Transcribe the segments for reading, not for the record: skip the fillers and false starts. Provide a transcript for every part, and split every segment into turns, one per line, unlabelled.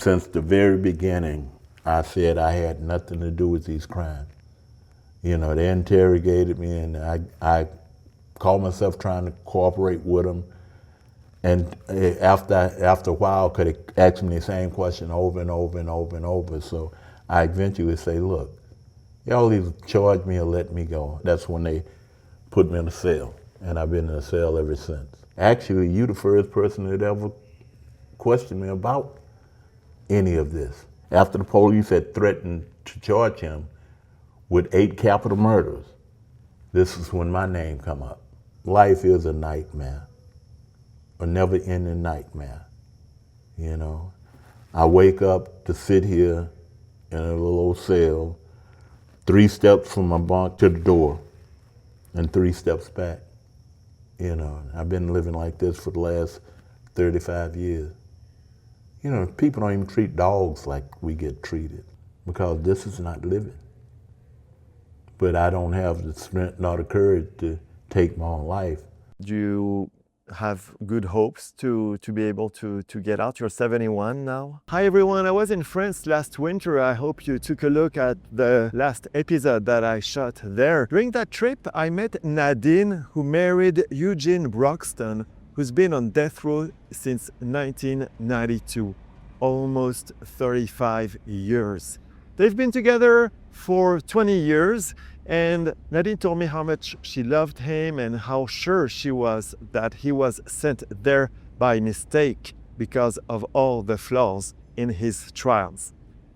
since the very beginning, I said I had nothing to do with these crimes. You know, they interrogated me, and I called myself trying to cooperate with them. And after a while, could have asked me the same question over and over and over and over. So I eventually say, look, y'all either charge me or let me go. That's when they put me in a cell, and I've been in a cell ever since. Actually, you the first person that ever questioned me about any of this. After the police had threatened to charge him with 8 capital murders, this is when my name come up. Life is a nightmare, a never-ending nightmare, you know. I wake up to sit here in a little old cell, 3 steps from my bunk to the door, and 3 steps back. You know, I've been living like this for the last 35 years. You know, people don't even treat dogs like we get treated, because this is not living. But I don't have the strength nor the courage to take my own life.
Do you have good hopes to be able to get out? You're 71 now. Hi everyone, I was in France last winter. I hope you took a look at the last episode that I shot there. During that trip, I met Nadine, who married Eugene Broxton, who's been on death row since 1992, almost 35 years. They've been together for 20 years, and Nadine told me how much she loved him and how sure she was that he was sent there by mistake because of all the flaws in his trials.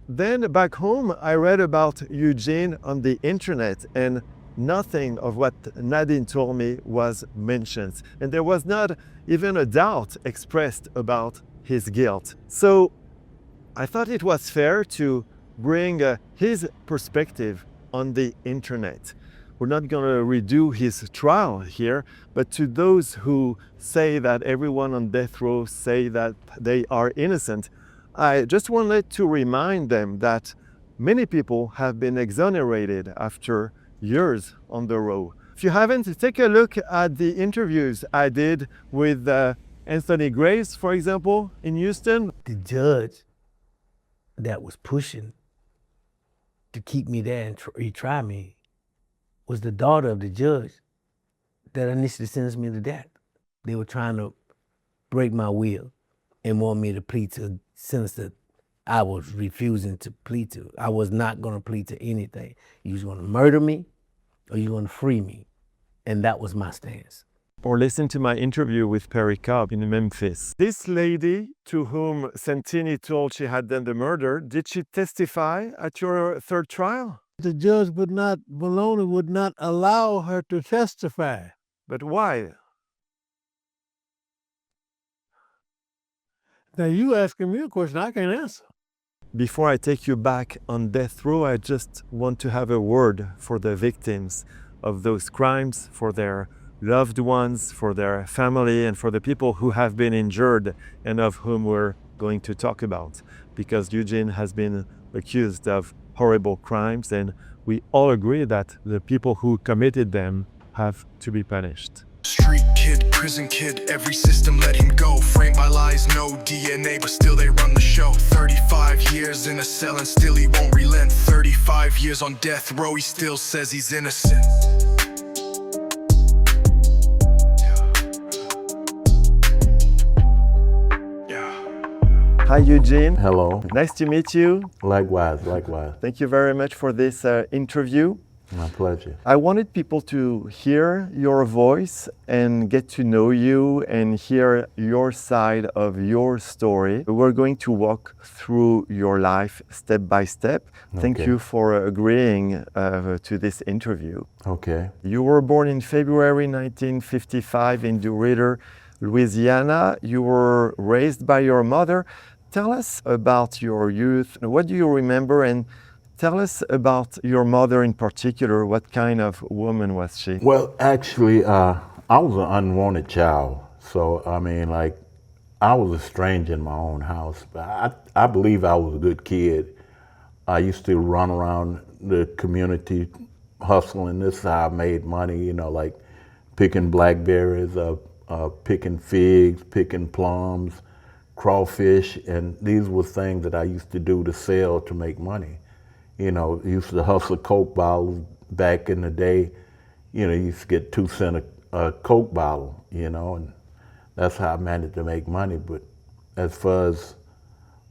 Then back home, I read about Eugene on the internet, and nothing of what Nadine told me was mentioned. And there was not even a doubt expressed about his guilt. So I thought it was fair to bring his perspective on the internet. We're not going to redo his trial here, but to those who say that everyone on death row say that they are innocent, I just wanted to remind them that many people have been exonerated after years on the row. If you haven't, take a look at the interviews I did with Anthony Grace, for example, in Houston.
The judge that was pushing to keep me there and retry me was the daughter of the judge that initially sentenced me to death. They were trying to break my will and want me to plead to a sentence that I was refusing to plead to. I was not going to plead to anything. You was going to murder me or you going to free me. And that was my stance.
Or listen to my interview with Perry Cobb in Memphis. This lady to whom Santini told she had done the murder, did she testify at your third trial?
The judge Maloney would not allow her to testify.
But why?
Now you asking me a question I can't answer.
Before I take you back on death row, I just want to have a word for the victims of those crimes, for their loved ones, for their family, and for the people who have been injured and of whom we're going to talk about. Because Eugene has been accused of horrible crimes, and we all agree that the people who committed them have to be punished.
Street kid, prison kid, every system let him go. Framed by lies, no DNA, but still they run the show. 35 years in a cell and still he won't relent. 35 years on death row, he still says he's innocent.
Hi Eugene.
Hello.
Nice to meet you.
Likewise, likewise.
Thank you very much for this interview.
My pleasure.
I wanted people to hear your voice and get to know you and hear your side of your story. We're going to walk through your life step by step. Thank you for agreeing to this interview.
Okay.
You were born in February 1955 in DeRidder, Louisiana. You were raised by your mother. Tell us about your youth. What do you remember? And tell us about your mother in particular. What kind of woman was she?
Well, actually, I was an unwanted child. So, I mean, like, I was a stranger in my own house. But I believe I was a good kid. I used to run around the community hustling. This is how I made money, you know, like picking blackberries, picking figs, picking plums, crawfish, and these were things that I used to do to sell to make money. You know, used to hustle Coke bottles back in the day. You know, you used to get 2 cents a Coke bottle, you know, and that's how I managed to make money. But as far as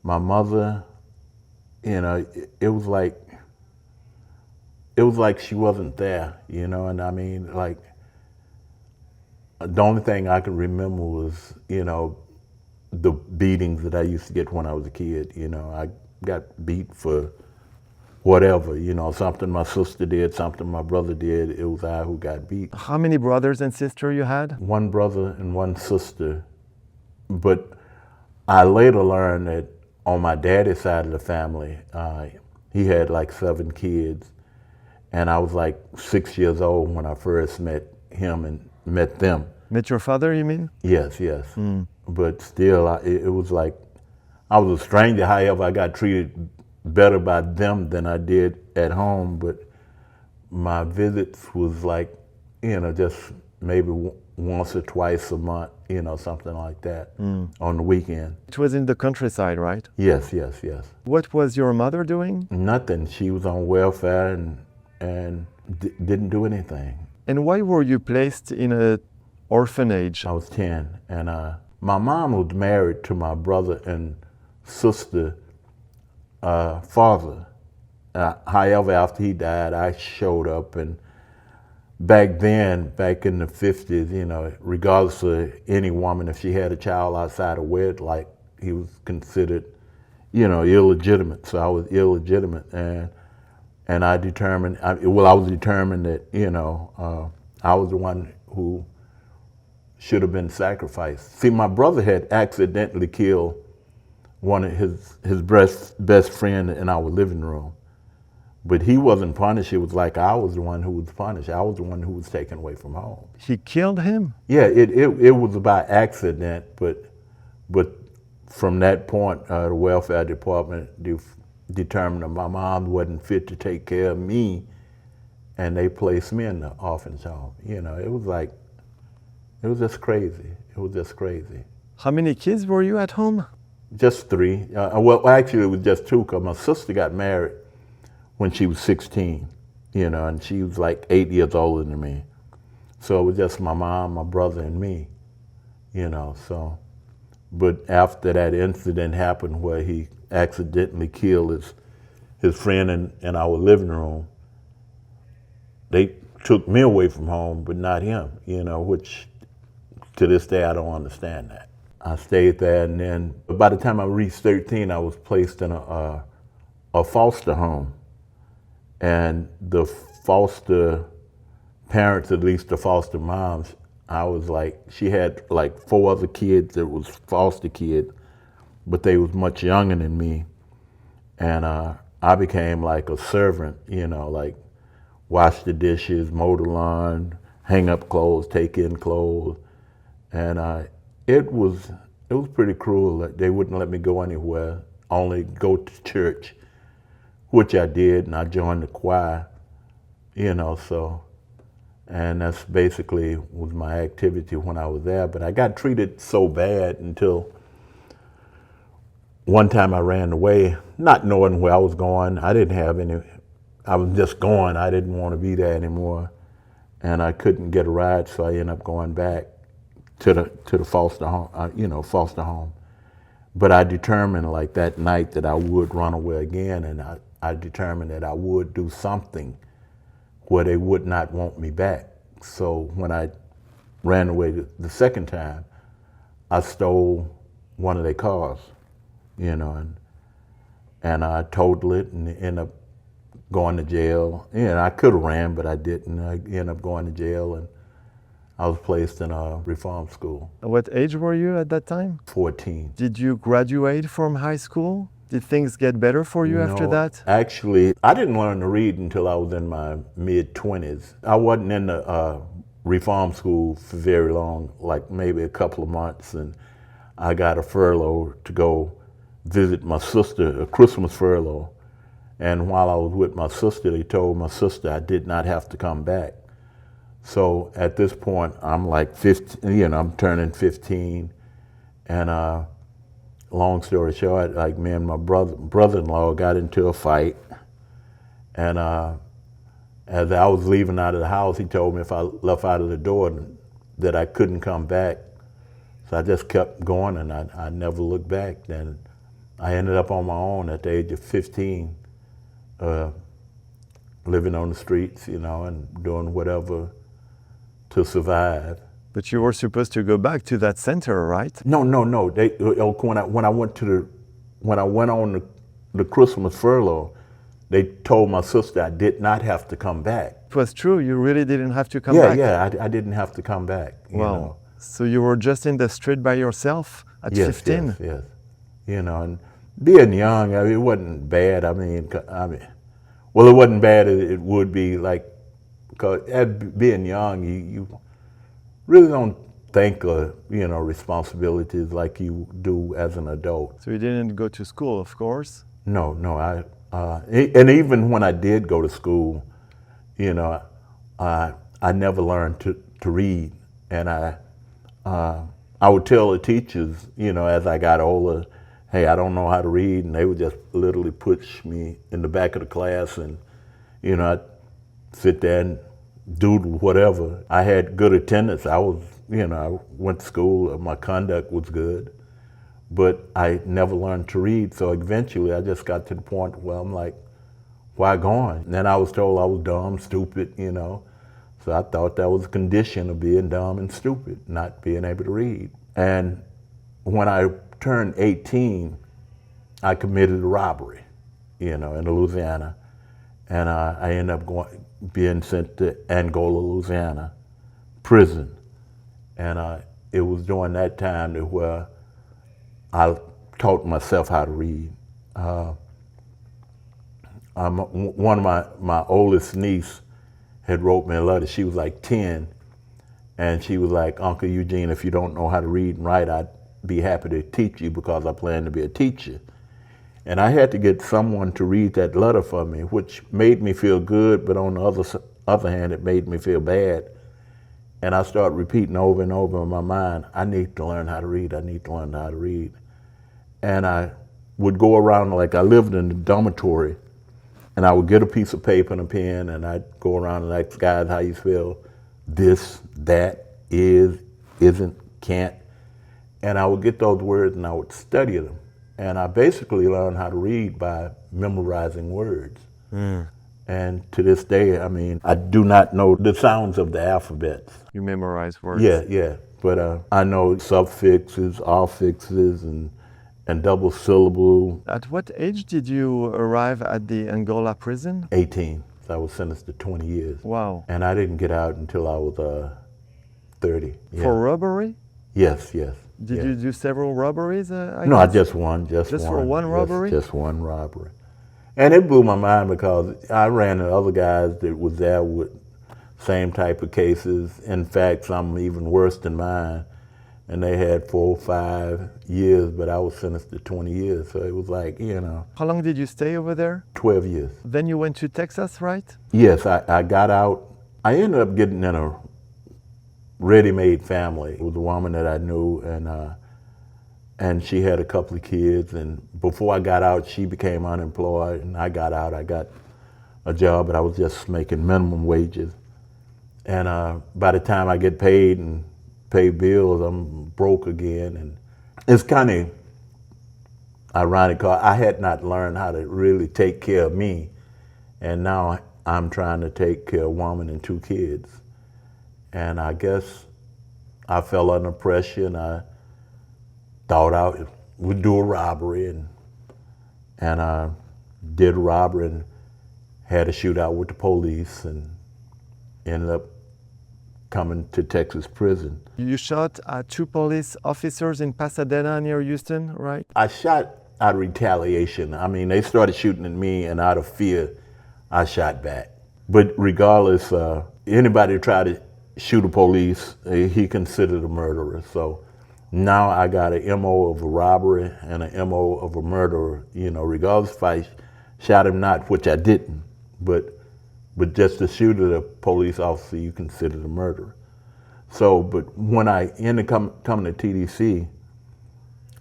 my mother, you know, it was like she wasn't there, you know, and I mean, like, the only thing I can remember was, you know, the beatings that I used to get when I was a kid. You know, I got beat for whatever, you know, something my sister did, something my brother did, it was I who got beat.
How many brothers and sisters you had?
1 brother and 1 sister, but I later learned that on my daddy's side of the family, he had like 7 kids, and I was like 6 years old when I first met him and met them.
Met your father, you mean?
Yes, yes. But still, it was like I was a stranger. However, I got treated better by them than I did at home. But my visits was like, you know, just maybe once or twice a month, you know, something like that on the weekend.
It was in the countryside, right?
Yes, yes, yes.
What was your mother doing?
Nothing. She was on welfare and didn't do anything.
And why were you placed in an orphanage?
I was 10, and my mom was married to my brother and sister father. However, after he died, I showed up, and back then, back in the 50s, you know, regardless of any woman, if she had a child outside of wedlock, he was considered, you know, illegitimate. So I was illegitimate, and I was determined that, you know, I was the one who should have been sacrificed. See, my brother had accidentally killed one of his best friend in our living room, but he wasn't punished. It was like I was the one who was punished. I was the one who was taken away from home.
He killed him?
Yeah, it was by accident, but from that point, the welfare department determined that my mom wasn't fit to take care of me, and they placed me in the orphanage home. You know, it was just crazy. It was just crazy.
How many kids were you at home?
Just 3. Well, actually, it was just 2, because my sister got married when she was 16, you know, and she was like 8 years older than me. So it was just my mom, my brother, and me, you know, so. But after that incident happened where he accidentally killed his friend in our living room, they took me away from home, but not him, you know, which to this day I don't understand that. I stayed there, and then by the time I reached 13, I was placed in a foster home. And the foster parents, at least the foster moms, I was like, she had like 4 other kids that was foster kids, but they was much younger than me. And I became like a servant, you know, like wash the dishes, mow the lawn, hang up clothes, take in clothes. And it was pretty cruel. They wouldn't let me go anywhere, only go to church, which I did, and I joined the choir, you know, so. And that's basically was my activity when I was there. But I got treated so bad until one time I ran away, not knowing where I was going. I was just going. I didn't want to be there anymore. And I couldn't get a ride, so I ended up going back to the foster home, foster home. But I determined like that night that I would run away again, and I determined that I would do something where they would not want me back. So when I ran away the second time, I stole one of their cars, you know, and I totaled it and ended up going to jail. And I could have ran, but I didn't. I ended up going to jail, and I was placed in a reform school.
What age were you at that time?
14.
Did you graduate from high school? Did things get better for you after that?
Actually, I didn't learn to read until I was in my mid-20s. I wasn't in the reform school for very long, like maybe a couple of months, and I got a furlough to go visit my sister, a Christmas furlough. And while I was with my sister, they told my sister I did not have to come back. So at this point, I'm like 15, you know, I'm turning 15, and long story short, like me and my brother-in-law got into a fight, and as I was leaving out of the house, he told me if I left out of the door that I couldn't come back. So I just kept going, and I never looked back. Then I ended up on my own at the age of 15, living on the streets, you know, and doing whatever to survive.
But you were supposed to go back to that center, right?
No. They when I went on the Christmas furlough, they told my sister I did not have to come back.
It was true. You really didn't have to come back.
Yeah. I didn't have to come back. You
Wow.
know?
So you were just in the street by yourself at 15?
Yes. You know, and being young, I mean, it wasn't bad. Well, it wasn't bad as it would be, like, because being young, you really don't think of, you know, responsibilities like you do as an adult.
So you didn't go to school, of course?
No. And even when I did go to school, you know, I never learned to read. And I would tell the teachers, you know, as I got older, hey, I don't know how to read, and they would just literally push me in the back of the class, and, you know, I'd sit there and doodle whatever. I had good attendance. I went to school, my conduct was good, but I never learned to read. So eventually I just got to the point where I'm like, why going? And then I was told I was dumb, stupid, you know. So I thought that was a condition of being dumb and stupid, not being able to read. And when I turned 18, I committed a robbery, you know, in Louisiana. And I ended up being sent to Angola, Louisiana, prison. And it was during that time where I taught myself how to read. One of my oldest niece had wrote me a letter. She was like 10, and she was like, Uncle Eugene, if you don't know how to read and write, I'd be happy to teach you because I plan to be a teacher. And I had to get someone to read that letter for me, which made me feel good, but on the other hand, it made me feel bad. And I started repeating over and over in my mind, I need to learn how to read, I need to learn how to read. And I would go around, like I lived in the dormitory, and I would get a piece of paper and a pen, and I'd go around and ask guys how you spell this, that, is, isn't, can't. And I would get those words and I would study them. And I basically learned how to read by memorizing words. And to this day, I mean, I do not know the sounds of the alphabet.
You memorize words?
Yeah. But I know suffixes, affixes, and double syllable.
At what age did you arrive at the Angola prison?
18. So I was sentenced to 20 years.
Wow.
And I didn't get out until I was 30. Yeah.
For robbery?
Yes.
Did you do several robberies?
No, I just one. Just
for one robbery?
Just one robbery. And it blew my mind because I ran into other guys that was there with same type of cases. In fact, some even worse than mine. And they had 4 or 5 years, but I was sentenced to 20 years. So it was like, you know.
How long did you stay over there?
12 years.
Then you went to Texas, right?
Yes, I got out. I ended up getting in a ready-made family. It was a woman that I knew, and she had a couple of kids. And before I got out, she became unemployed, and I got out. I got a job, but I was just making minimum wages. And by the time I get paid and pay bills, I'm broke again. And it's kind of ironic, because I had not learned how to really take care of me, and now I'm trying to take care of a woman and 2 kids. And I guess I fell under pressure, and I thought I would do a robbery, and I did a robbery and had a shootout with the police, and ended up coming to Texas prison.
You shot at 2 police officers in Pasadena near Houston, right?
I shot out of retaliation. I mean, they started shooting at me, and out of fear, I shot back. But regardless, anybody who tried to shoot a police, he considered a murderer. So now I got an MO of a robbery and an MO of a murderer, you know, regardless if I shot him not, which I didn't, but just to shoot at a police officer, you considered a murderer. So, but when I ended up coming to TDC,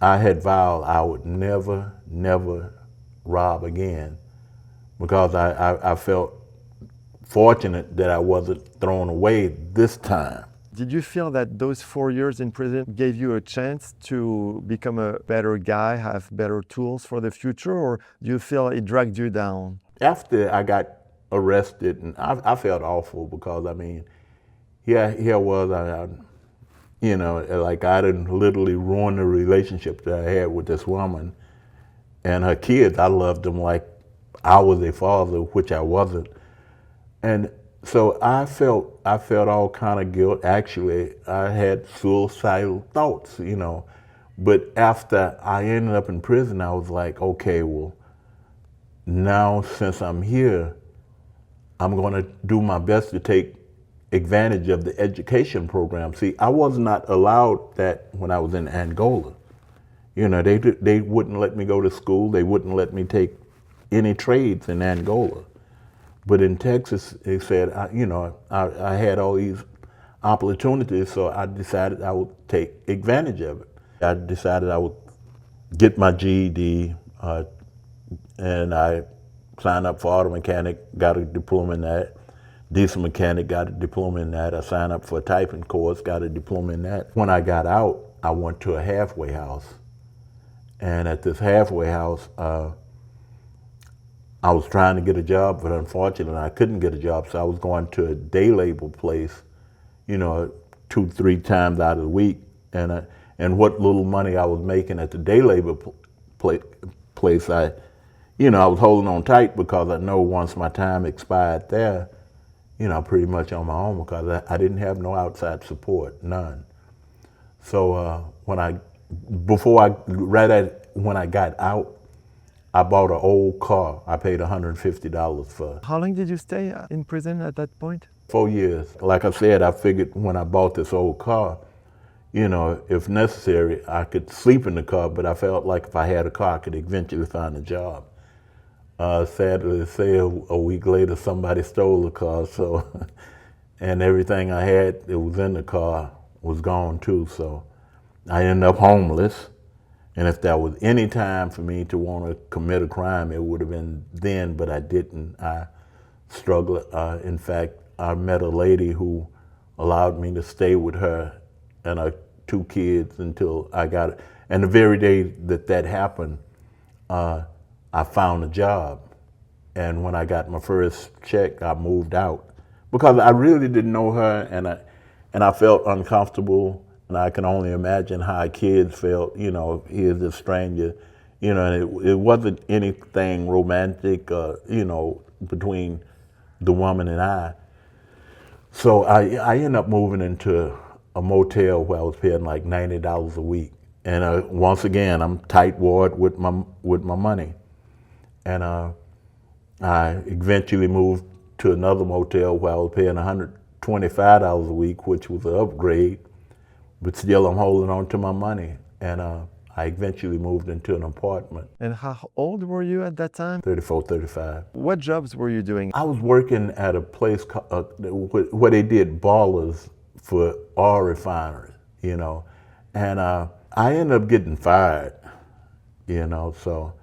I had vowed I would never, never rob again because I felt fortunate that I wasn't thrown away this time.
Did you feel that those 4 years in prison gave you a chance to become a better guy, have better tools for the future, or do you feel it dragged you down?
After I got arrested, and I felt awful because, I mean, here was, you know, like I didn't literally ruin the relationship that I had with this woman and her kids. I loved them like I was their father, which I wasn't. And so I felt all kind of guilt. Actually, I had suicidal thoughts, you know. But after I ended up in prison, I was like, okay, well, now since I'm here, I'm going to do my best to take advantage of the education program. See, I was not allowed that when I was in Angola. You know, they wouldn't let me go to school. They wouldn't let me take any trades in Angola. But in Texas, they said, I had all these opportunities, so I decided I would take advantage of it. I decided I would get my GED, and I signed up for auto mechanic, got a diploma in that. Diesel mechanic, got a diploma in that. I signed up for a typing course, got a diploma in that. When I got out, I went to a halfway house. And at this halfway house, I was trying to get a job, but unfortunately I couldn't get a job, so I was going to a day labor place, you know, 2-3 times out of the week. And what little money I was making at the day labor place, I was holding on tight because I know once my time expired there, you know, pretty much on my own because I didn't have no outside support, none. So when I got out, I bought an old car. I paid $150 for.
How long did you stay in prison at that point?
4 years. Like I said, I figured when I bought this old car, you know, if necessary, I could sleep in the car, but I felt like if I had a car, I could eventually find a job. Sadly to say, a week later, somebody stole the car, so, and everything I had that was in the car was gone too, so I ended up homeless. And if there was any time for me to want to commit a crime, it would have been then, but I didn't. I struggled. In fact, I met a lady who allowed me to stay with her and her 2 kids until I got it. And the very day that happened, I found a job. And when I got my first check, I moved out because I really didn't know her, and I felt uncomfortable. And I can only imagine how kids felt, you know, here's a stranger, you know, and it wasn't anything romantic, you know, between the woman and I. So I ended up moving into a motel where I was paying like $90 a week. And once again, I'm tight-wad with my money. And I eventually moved to another motel where I was paying $125 a week, which was an upgrade. But still, I'm holding on to my money. And I eventually moved into an apartment.
And how old were you at that time?
34, 35.
What jobs were you doing?
I was working at a place where they did boilers for oil refineries, you know. And I ended up getting fired, you know, so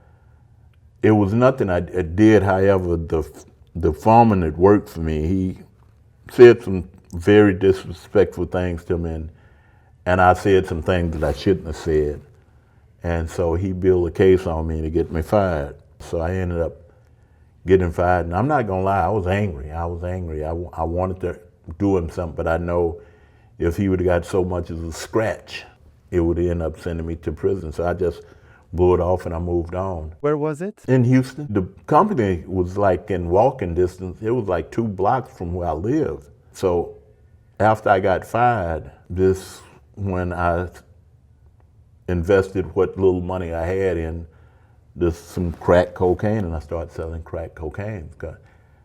it was nothing I did. However, the foreman that worked for me, he said some very disrespectful things to me, and I said some things that I shouldn't have said. And so he built a case on me to get me fired. So I ended up getting fired. And I'm not gonna lie, I was angry. I wanted to do him something, but I know if he would have got so much as a scratch, it would end up sending me to prison. So I just blew it off and I moved on.
Where was it?
In Houston. The company was like in walking distance. It was like 2 blocks from where I lived. So after I got fired, when I invested what little money I had in some crack cocaine, and I started selling crack cocaine.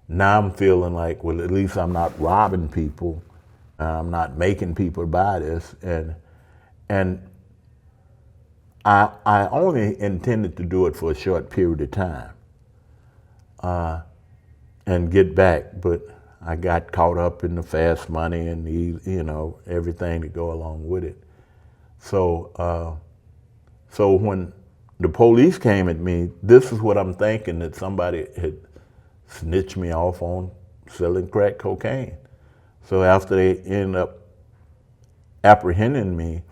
Now I'm feeling like, well, at least I'm not robbing people. I'm not making people buy this. And I only intended to do it for a short period of time and get back, but I got caught up in the fast money and everything to go along with it. So So when the police came at me, this is what I'm thinking, that somebody had snitched me off on selling crack cocaine. So after they ended up apprehending me,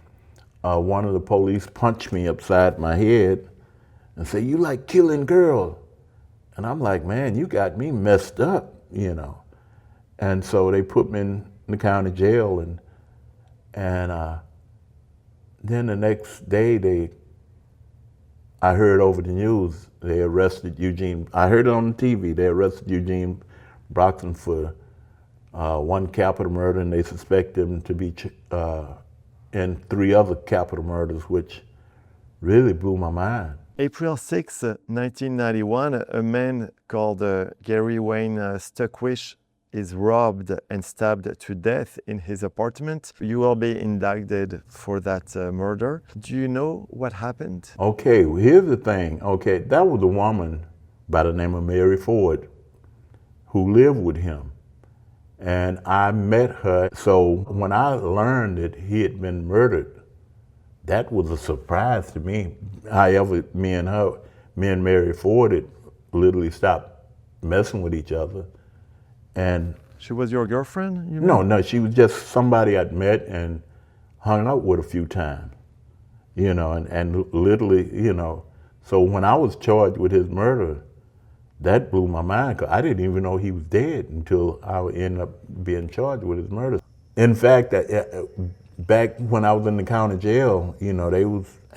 one of the police punched me upside my head and said, "You like killing girls." And I'm like, "Man, you got me messed up, you know." And so they put me in the county jail, and then the next day I heard over the news they arrested Eugene. I heard it on the TV. They arrested Eugene Broxton for one capital murder, and they suspect him to be in 3 other capital murders, which really blew my mind.
April 6, 1991, a man called Gary Wayne Stuckwish is robbed and stabbed to death in his apartment. You will be indicted for that murder. Do you know what happened?
Okay, well, here's the thing. Okay, that was a woman by the name of Mary Ford who lived with him. And I met her. So when I learned that he had been murdered, that was a surprise to me. However, me and Mary Ford had literally stopped messing with each other. And
She was your girlfriend? You mean?
no, she was just somebody I'd met and hung out with a few times, you know, and literally, you know. So when I was charged with his murder, that blew my mind, because I didn't even know he was dead until I ended up being charged with his murder. In fact, back when I was in the county jail, you know, they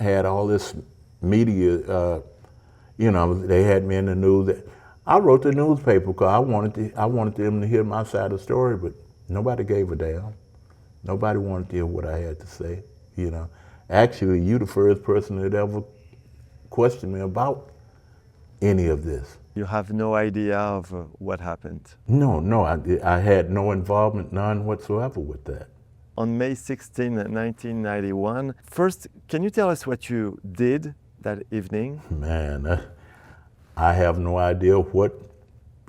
had all this media, you know, they had me in the news. I wrote the newspaper because I wanted them to hear my side of the story, but nobody gave a damn. Nobody wanted to hear what I had to say, you know. Actually, you the first person that ever questioned me about any of this.
You have no idea of what happened.
No, I had no involvement, none whatsoever with that.
On May 16, 1991, first, can you tell us what you did that evening?
Man, I have no idea what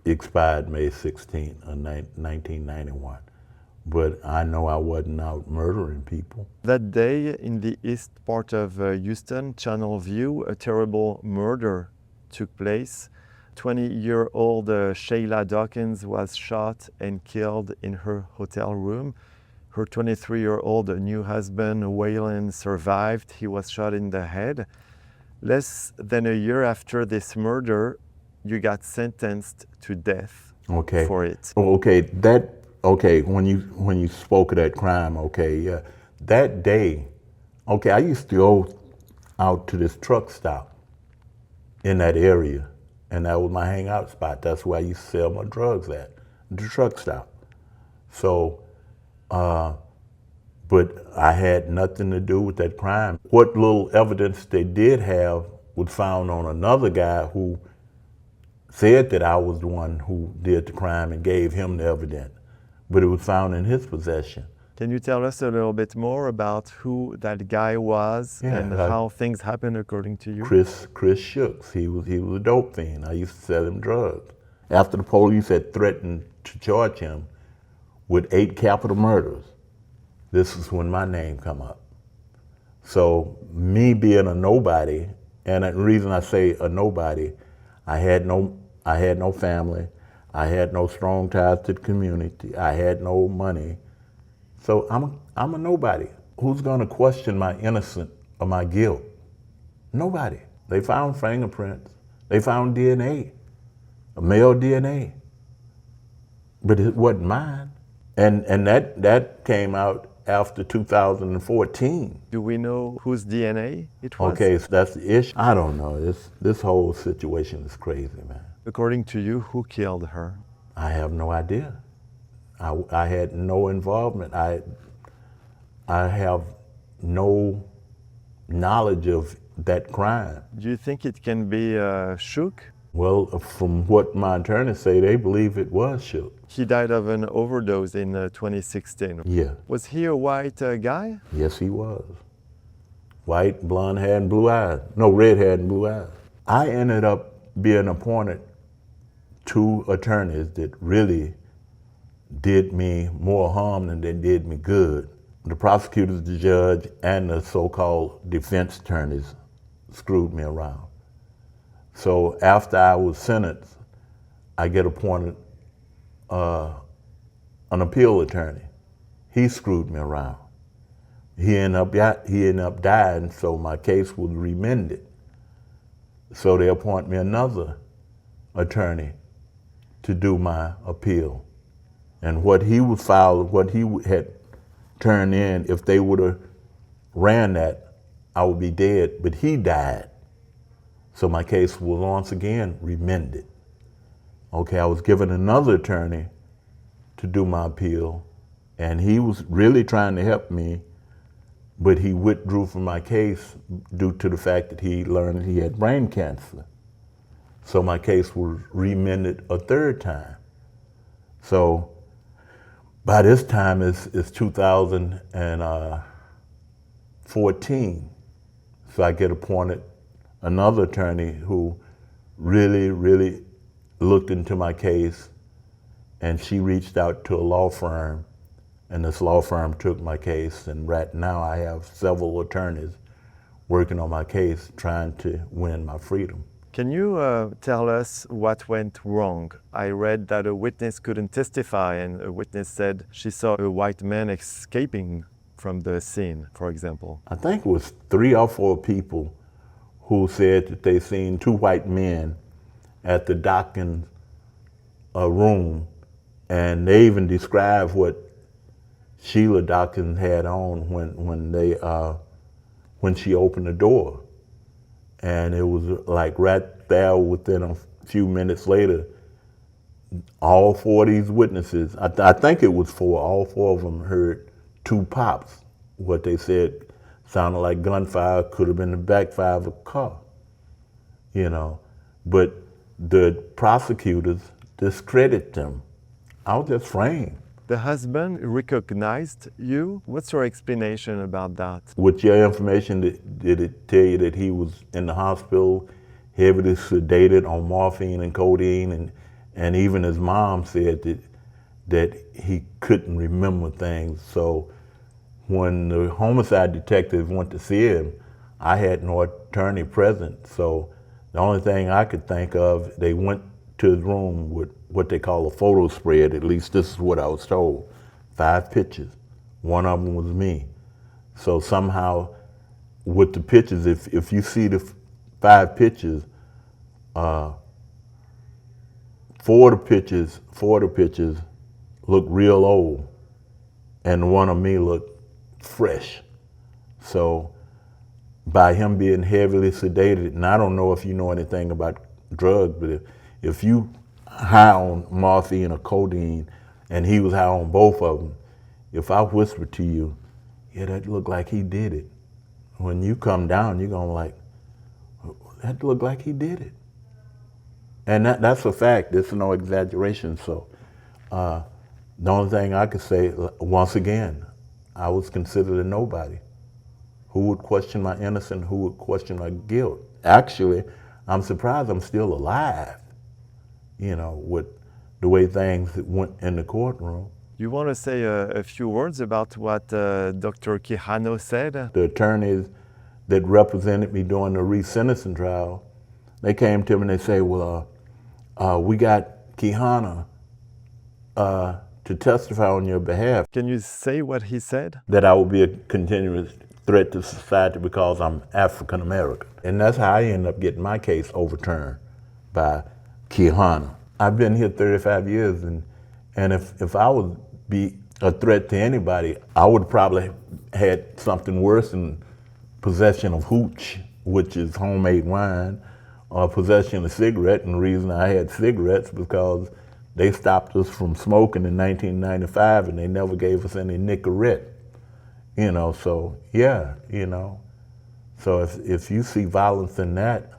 expired May 16 of 1991, but I know I wasn't out murdering people.
That day, in the east part of Houston, Channel View, a terrible murder took place. 20-year-old Shayla Dawkins was shot and killed in her hotel room. Her 23-year-old new husband, Waylon, survived. He was shot in the head. Less than a year after this murder, you got sentenced to death for it.
Okay, when you spoke of that crime, yeah, that day, I used to go out to this truck stop in that area, and that was my hangout spot. That's where I used to sell my drugs at, the truck stop. So, but I had nothing to do with that crime. What little evidence they did have was found on another guy who said that I was the one who did the crime and gave him the evidence, but it was found in his possession.
Can you tell us a little bit more about who that guy was and how things happened according to you?
Chris Shooks. He was a dope fiend. I used to sell him drugs. After the police had threatened to charge him with 8 capital murders, this is when my name come up. So me being a nobody, and the reason I say a nobody, I had no family, I had no strong ties to the community, I had no money. So I'm a nobody. Who's gonna question my innocence or my guilt? Nobody. They found fingerprints, they found DNA, a male DNA, but it wasn't mine. And that came out after 2014.
Do we know whose DNA it was?
Okay, so that's the issue. I don't know. This whole situation is crazy, man.
According to you, who killed her?
I have no idea. I had no involvement. I have no knowledge of that crime.
Do you think it can be Shook?
Well, from what my attorneys say, they believe it was Shook.
He died of an overdose in 2016.
Yeah.
Was he a white guy?
Yes, he was. White, blonde hair, and blue eyes. No, red hair and blue eyes. I ended up being appointed 2 attorneys that really did me more harm than they did me good. The prosecutors, the judge, and the so-called defense attorneys screwed me around. So after I was sentenced, I get appointed an appeal attorney. He screwed me around. He ended up dying, so my case was remanded. So they appoint me another attorney to do my appeal. And what he had turned in, if they would have ran that, I would be dead, but he died. So my case was once again remanded. Okay, I was given another attorney to do my appeal, and he was really trying to help me, but he withdrew from my case due to the fact that he learned he had brain cancer. So my case was remanded a third time. So by this time it's 2014. So I get appointed another attorney who really looked into my case, and she reached out to a law firm, and this law firm took my case, and right now I have several attorneys working on my case trying to win my freedom.
Can you tell us what went wrong? I read that a witness couldn't testify, and a witness said she saw a white man escaping from the scene, for example.
I think it was 3 or 4 people who said that they seen 2 white men at the Dawkins room, and they even described what Sheila Dawkins had on when she opened the door. And it was like right there within a few minutes later, all 4 of these witnesses, I think it was 4, all 4 of them heard 2 pops. What they said sounded like gunfire, could have been the backfire of a car, you know. But the prosecutors discredit them. I was just framed.
The husband recognized you. What's your explanation about that?
With your information, did it tell you that he was in the hospital, heavily sedated on morphine and codeine, and even his mom said that he couldn't remember things. So when the homicide detective went to see him, I had no attorney present. So the only thing I could think of, they went to his room with what they call a photo spread. At least this is what I was told. 5 pictures. One of them was me. So somehow with the pictures, if you see the 5 pictures, 4 of the pictures look real old, and one of me looked fresh. So by him being heavily sedated, and I don't know if you know anything about drugs, but if you high on morphine or codeine, and he was high on both of them, if I whisper to you, yeah, that looked like he did it, when you come down, you're gonna like, that looked like he did it. And that's a fact, there's no exaggeration. So the only thing I could say, once again, I was considered a nobody. Who would question my innocence? Who would question my guilt? Actually, I'm surprised I'm still alive, you know, with the way things went in the courtroom.
You want to say a few words about what Dr. Quijano said?
The attorneys that represented me during the resentencing trial, they came to me and they say, well, we got Quijano to testify on your behalf.
Can you say what he said?
That I would be a continuous threat to society because I'm African American. And that's how I ended up getting my case overturned by Quijano. I've been here 35 years, and if I would be a threat to anybody, I would probably had something worse than possession of hooch, which is homemade wine, or possession of cigarette. And the reason I had cigarettes because they stopped us from smoking in 1995, and they never gave us any Nicorette. You know, so yeah, you know. So if you see violence in that,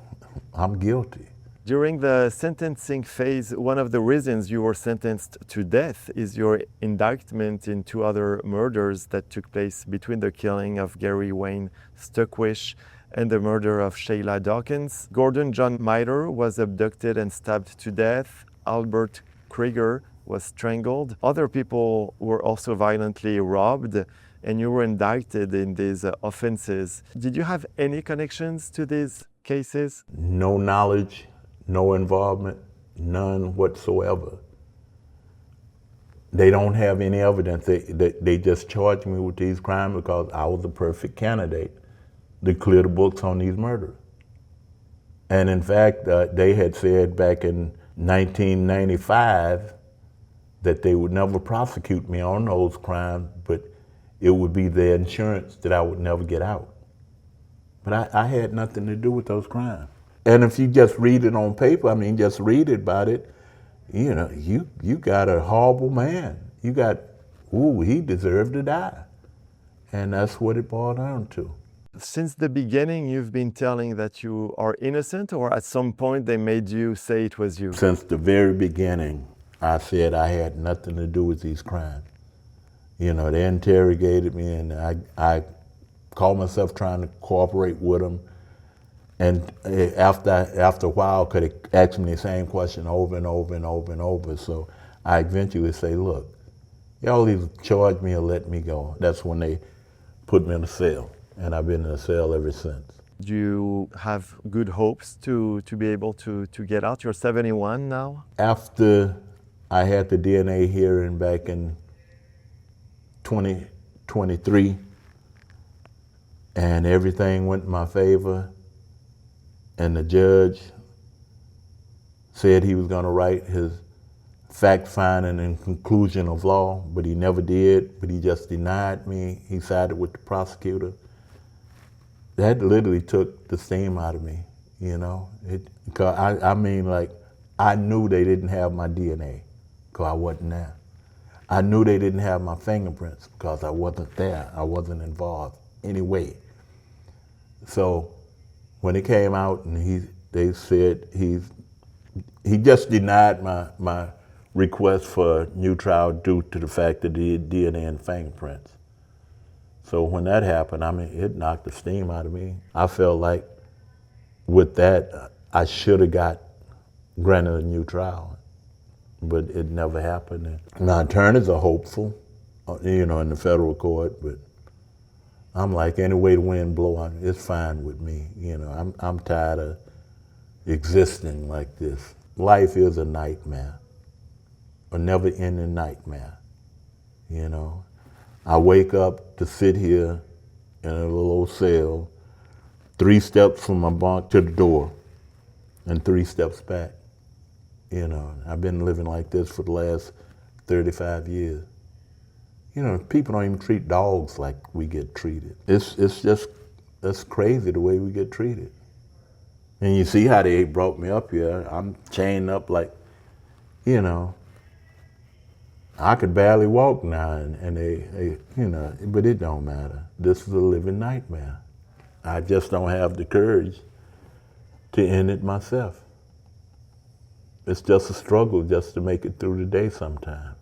I'm guilty.
During the sentencing phase, one of the reasons you were sentenced to death is your indictment in 2 other murders that took place between the killing of Gary Wayne Stuckwish and the murder of Sheila Dawkins. Gordon John Miter was abducted and stabbed to death. Albert Krieger was strangled. Other people were also violently robbed. and you were indicted in these offenses. Did you have any connections to these cases?
No knowledge, no involvement, none whatsoever. They don't have any evidence. They just charged me with these crimes because I was the perfect candidate to clear the books on these murders. And in fact, they had said back in 1995 that they would never prosecute me on those crimes, but it would be their insurance that I would never get out. But I had nothing to do with those crimes. And if you just read it on paper, I mean, just read it about it, you know, you got a horrible man. You got, ooh, he deserved to die. And that's what it boiled down to.
Since the beginning, you've been telling that you are innocent, or at some point they made you say it was you?
Since the very beginning, I said I had nothing to do with these crimes. You know, they interrogated me, and I called myself trying to cooperate with them. And after a while, could have asked me the same question over and over and over and over. So I eventually say, look, y'all either charge me or let me go. That's when they put me in a cell. And I've been in a cell ever since.
Do you have good hopes to be able to get out? You're 71 now?
After I had the DNA hearing back in 2023, and everything went in my favor, and the judge said he was going to write his fact-finding and conclusion of law, but he never did, but he just denied me. He sided with the prosecutor. That literally took the steam out of me, you know? I mean, like, I knew they didn't have my DNA because I wasn't there. I knew they didn't have my fingerprints because I wasn't there. I wasn't involved anyway. So when it came out and they said he just denied my request for new trial due to the fact that he had DNA and fingerprints. So when that happened, I mean, it knocked the steam out of me. I felt like with that, I should have got granted a new trial, but it never happened. And my attorneys are hopeful, you know, in the federal court, but I'm like, any way the wind blow, it's fine with me. You know, I'm tired of existing like this. Life is a nightmare, a never-ending nightmare, you know. I wake up to sit here in a little old cell, 3 steps from my bunk to the door, and 3 steps back. You know, I've been living like this for the last 35 years. You know, people don't even treat dogs like we get treated. It's crazy the way we get treated. And you see how they brought me up here. I'm chained up like, you know, I could barely walk now, and they, you know, but it don't matter. This is a living nightmare. I just don't have the courage to end it myself. It's just a struggle just to make it through the day sometime.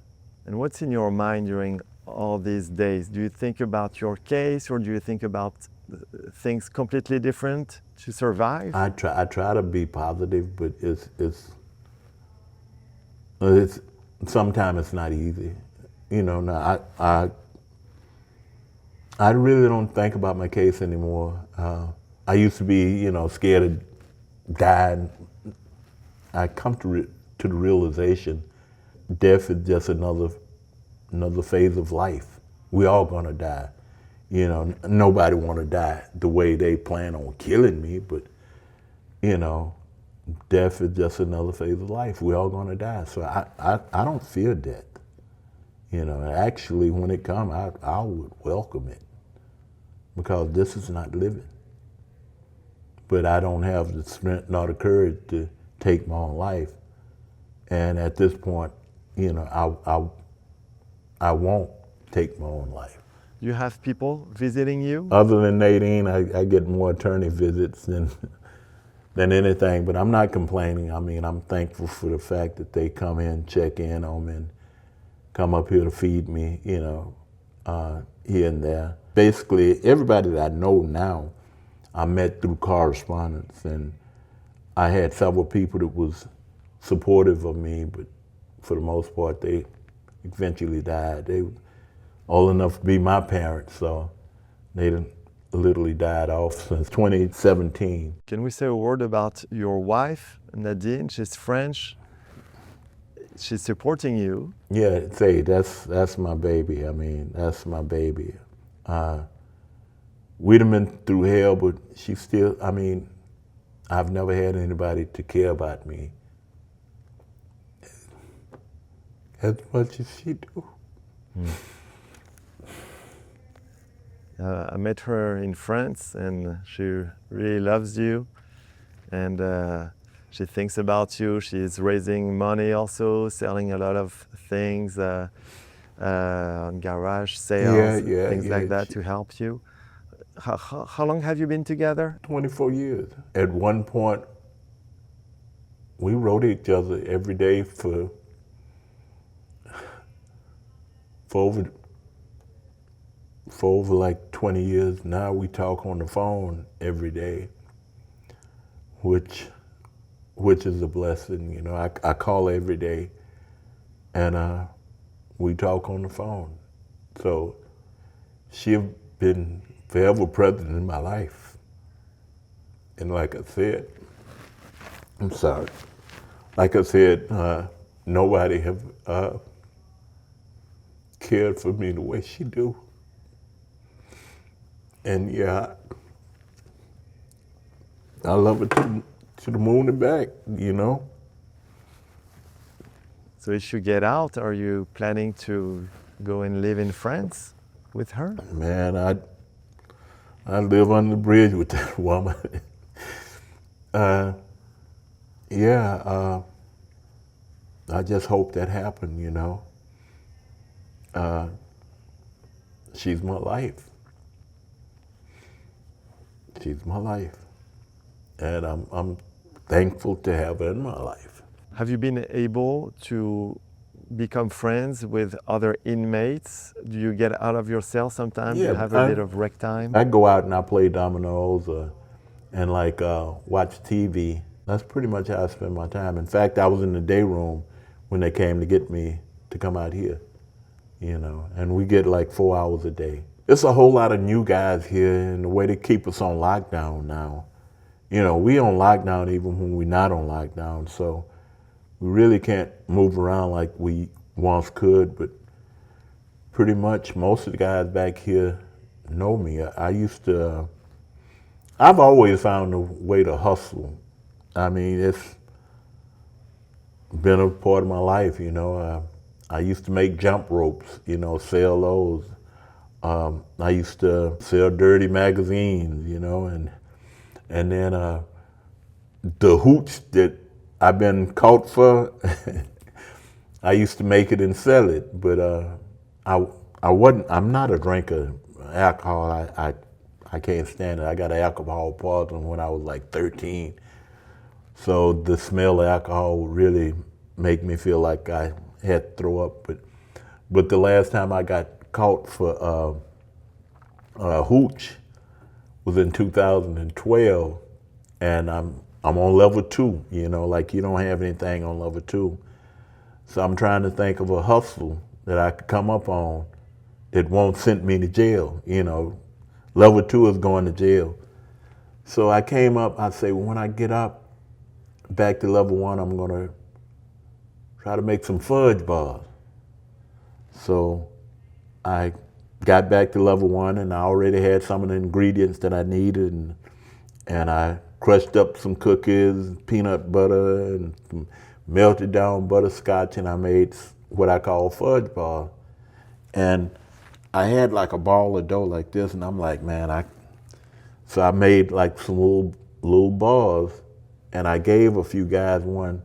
And what's in your mind during all these days? Do you think about your case, or do you think about things completely different to survive?
I try to be positive, but it's sometimes it's not easy. You know, now I really don't think about my case anymore. I used to be, you know, scared of dying. I come to the realization death is just another phase of life. We all gonna die. You know, nobody wanna die the way they plan on killing me, but you know, death is just another phase of life. We're all gonna die. So I don't fear death. You know, actually when it comes, I would welcome it because this is not living. But I don't have the strength nor the courage to take my own life. And at this point, you know, I won't take my own life.
You have people visiting you?
Other than Nadine, I get more attorney visits than anything, but I'm not complaining. I mean, I'm thankful for the fact that they come in, check in on me, and come up here to feed me, you know, here and there. Basically, everybody that I know now, I met through correspondence, and I had several people that was supportive of me, but for the most part, they eventually died. A old enough to be my parents, so they done literally died off since 2017.
Can we say a word about your wife, Nadine? She's French. She's supporting you.
Yeah, say that's my baby. I mean, that's my baby. We'd have been through hell, but she still. I mean, I've never had anybody to care about me as much as she do.
I met her in France, and she really loves you, and she thinks about you. She's raising money also, selling a lot of things on garage sales, things like that to help you. How long have you been together?
24 years. At one point, we wrote each other every day for over like 20 years. Now we talk on the phone every day, which is a blessing. You know, I call her every day, and we talk on the phone. So she's been forever present in my life. And like I said, I'm sorry. Like I said, nobody have cared for me the way she do. And yeah, I love her to the moon and back, you know.
So if you get out, are you planning to go and live in France with her?
Man, I live under the bridge with that woman. I just hope that happened, you know. She's my life. She's my life. And I'm thankful to have her in my life.
Have you been able to become friends with other inmates? Do you get out of your cell sometimes?
Yeah,
You have a bit of rec time?
I go out and I play dominoes and watch TV. That's pretty much how I spend my time. In fact, I was in the day room when they came to get me to come out here, you know, and we get like 4 hours a day. There's a whole lot of new guys here, and the way they keep us on lockdown now. You know, we on lockdown even when we're not on lockdown, so we really can't move around like we once could, but pretty much most of the guys back here know me. I've always found a way to hustle. I mean, it's been a part of my life, you know. I used to make jump ropes, you know, sell those. I used to sell dirty magazines, you know, and then the hooch that I've been caught for, I used to make it and sell it, but I'm not a drinker. Alcohol, I can't stand it. I got an alcohol poisoning when I was like 13. So the smell of alcohol would really make me feel like I had to throw up. But the last time I got caught for hooch was in 2012, and I'm on level 2, you know, like you don't have anything on level 2. So I'm trying to think of a hustle that I could come up on that won't send me to jail, you know. Level 2 is going to jail. So I came up, I say, well, when I get up back to level 1, I'm gonna try to make some fudge bars. So I got back to level 1, and I already had some of the ingredients that I needed, and I crushed up some cookies, peanut butter, and some melted down butterscotch, and I made what I call fudge bars. And I had like a ball of dough like this, and I'm like, man, so I made like some little bars, and I gave a few guys one,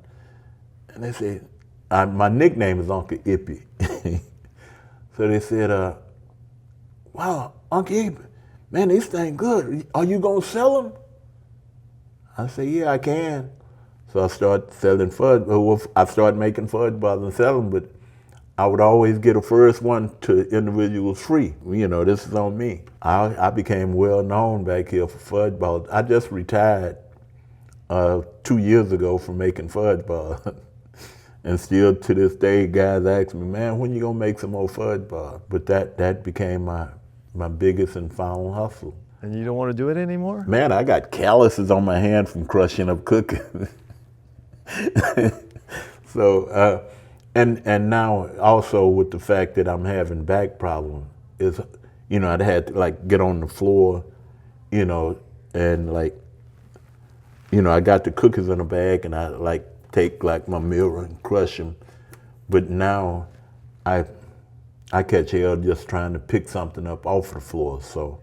and they said, my nickname is Uncle Ippy. So they said, wow, Uncle Ippy, man, these things good. Are you gonna sell them? I said, yeah, I can. So I started selling fudge. I started making fudge bars and selling, but I would always get a first one to individuals free. You know, this is on me. I became well known back here for fudge bars. I just retired 2 years ago from making fudge bars. And still to this day, guys ask me, man, when you gonna make some more fudge bars? But that became my biggest and final hustle.
And you don't want to do it anymore?
Man, I got calluses on my hand from crushing up cookies. So, and now also with the fact that I'm having back problems, is, you know, I'd had to like get on the floor, you know, and like, you know, I got the cookies in a bag and I like take like my mirror and crush them. But now I catch hell just trying to pick something up off the floor. So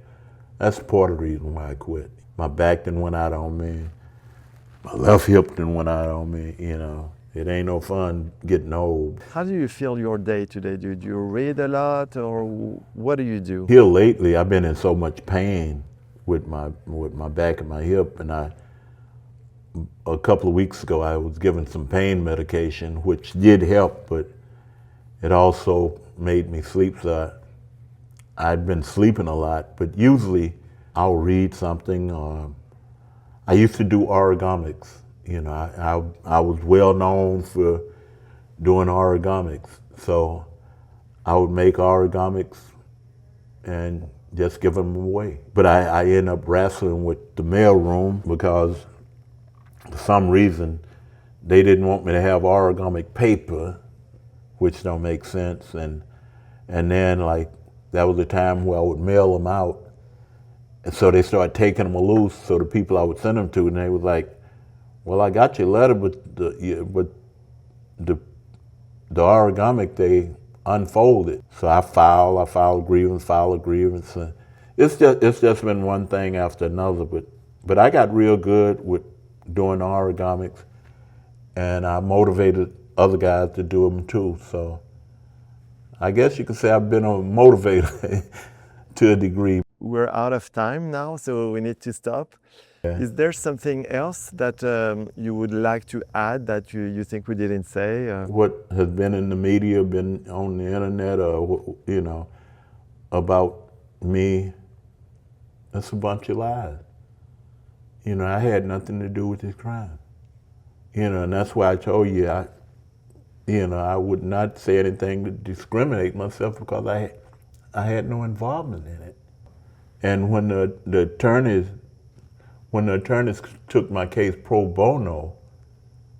that's part of the reason why I quit. My back done went out on me. My left hip done went out on me, you know. It ain't no fun getting old.
How do you feel your day today? Do you read a lot, or what do you do?
Here lately, I've been in so much pain with my back and my hip, and a couple of weeks ago, I was given some pain medication, which did help, but it also made me sleep. So I'd been sleeping a lot, but usually I'll read something. I used to do origamics. You know, I was well known for doing origamics. So I would make origamics and just give them away. But I ended up wrestling with the mailroom because for some reason they didn't want me to have origamic paper, which don't make sense. And then like that was the time where I would mail them out. And so they started taking them loose. So the people I would send them to, and they was like, well, I got your letter, but the origamic, they unfolded. So I filed a grievance. It's just been one thing after another, but I got real good with doing the origamics, and I motivated other guys to do them too. So I guess you could say I've been a motivator to a degree.
We're out of time now, so we need to stop.
Yeah.
Is there something else that you would like to add that you think we didn't say?
What has been in the media, been on the internet, or, you know, about me, that's a bunch of lies. You know, I had nothing to do with this crime. You know, and that's why I told you, I would not say anything to discriminate myself because I had no involvement in it. And when the attorneys took my case pro bono,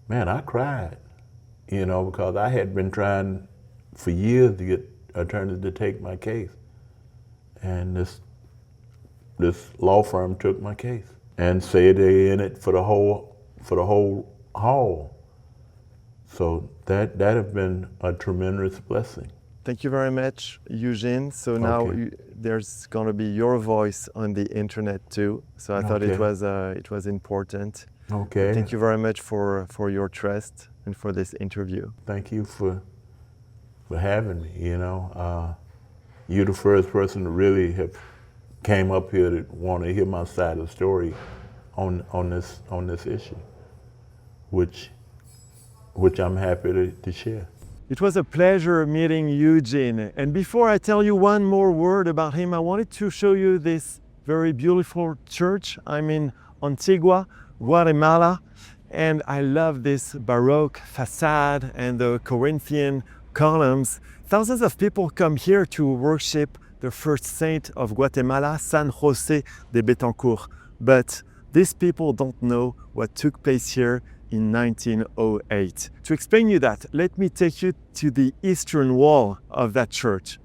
man, I cried, you know, because I had been trying for years to get attorneys to take my case. And this law firm took my case and said they in it for the whole haul. So that has been a tremendous blessing.
Thank you very much, Eugene. So now there's going to be your voice on the internet too. So I thought it was important.
Okay.
Thank you very much for your trust and for this interview.
Thank you for having me. You know, you're the first person to really have came up here to want to hear my side of the story on this issue, which I'm happy to share.
It was a pleasure meeting Eugene. And before I tell you one more word about him, I wanted to show you this very beautiful church. I'm in Antigua, Guatemala, and I love this Baroque facade and the Corinthian columns. Thousands of people come here to worship the first saint of Guatemala, San Jose de Betancourt. But these people don't know what took place here in 1908. To explain you that, let me take you to the eastern wall of that church,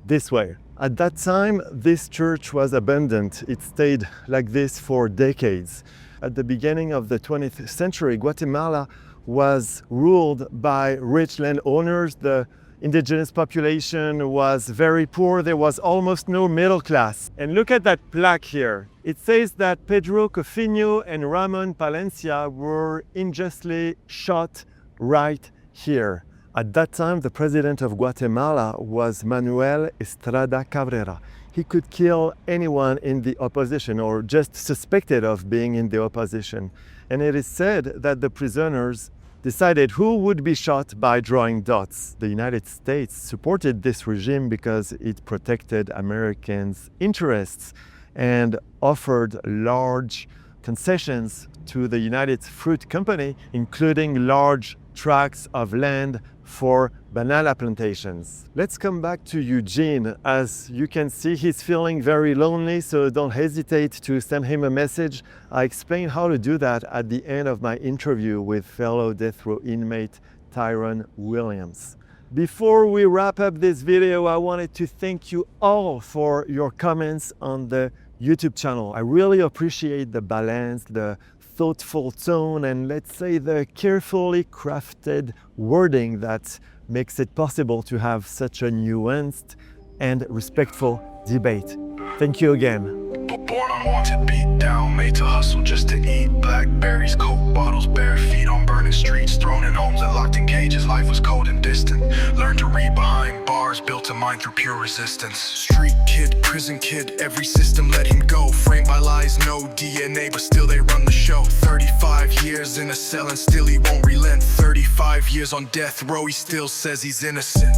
this way. At that time, this church was abandoned. It stayed like this for decades. At the beginning of the 20th century, Guatemala was ruled by rich landowners. The indigenous population was very poor. There was almost no middle class. And look at that plaque here. It says that Pedro Cofino and Ramon Palencia were unjustly shot right here. At that time, the president of Guatemala was Manuel Estrada Cabrera. He could kill anyone in the opposition or just suspected of being in the opposition. And it is said that the prisoners decided who would be shot by drawing dots. The United States supported this regime because it protected Americans' interests and offered large concessions to the United Fruit Company, including large tracts of land for banana plantations. Let's come back to Eugene. As you can see, he's feeling very lonely, so don't hesitate to send him a message. I explain how to do that at the end of my interview with fellow death row inmate Tyrone Williams. Before we wrap up this video, I wanted to thank you all for your comments on the YouTube channel. I really appreciate the balance, the thoughtful tone, and let's say the carefully crafted wording that makes it possible to have such a nuanced and respectful debate. Thank you again.
Born unwanted, beat down, made to hustle just to eat. Blackberries, coke bottles, bare feet on burning streets, thrown in homes and locked in cages. Life was cold and distant. Learned to read behind bars, built a mind through pure resistance. Street kid, prison kid, every system let him go. Framed by lies, no DNA, but still they run the show. 35 years in a cell and still he won't relent. 35 years on death row, he still says he's innocent.